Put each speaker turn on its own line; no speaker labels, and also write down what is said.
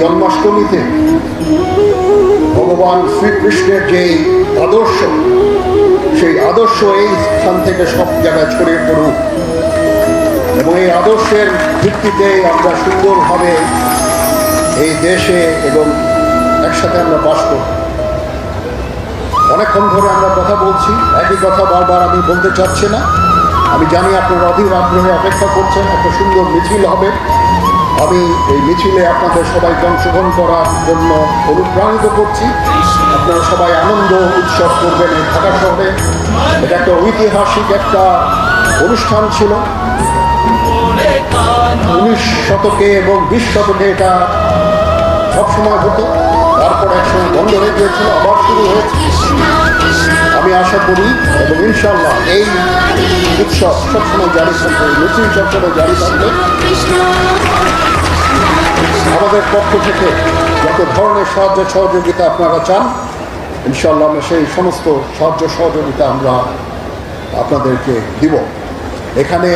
জন্মাষ্টমীতে ভগবান শ্রীকৃষ্ণের যে আদর্শ, সেই আদর্শ এই স্থান থেকে সব জায়গায় ছড়িয়ে পড়ুক এবং এই আদর্শের ভিত্তিতে আমরা সুন্দরভাবে এই দেশে এবং একসাথে আমরা বাস করব। অনেকক্ষণ ধরে আমরা কথা বলছি, একই কথা বারবার আমি বলতে চাচ্ছি না। আমি জানি আপনারা অধীর আগ্রহে অপেক্ষা করছেন, একটা সুন্দর মিছিল হবে। আমি এই মিছিলে আপনাদের সবাইকে অংশগ্রহণ করার জন্য অনুপ্রাণিত করছি। আপনারা সবাই আনন্দ উৎসব করবেন এই ঢাকা শহরে। এটা একটা ঐতিহাসিক একটা অনুষ্ঠান ছিল। 19 শতকে এবং 20 শতকে এটা সবসময় হতো, তারপর একসময় বন্ধ হয়ে গিয়েছিল, আবার শুরু হয়েছে। আমি আশা করি এবং ইনশাল্লাহ এই উৎসব সবসময় জারি থাকবে, মিছিল সবসময় জারি থাকবে। আমাদের পক্ষ থেকে যত ধরনের সাহায্য সহযোগিতা আপনারা চান, ইনশাল্লাহ আমরা সেই সমস্ত সাহায্য সহযোগিতা আমরা আপনাদেরকে দিব। এখানে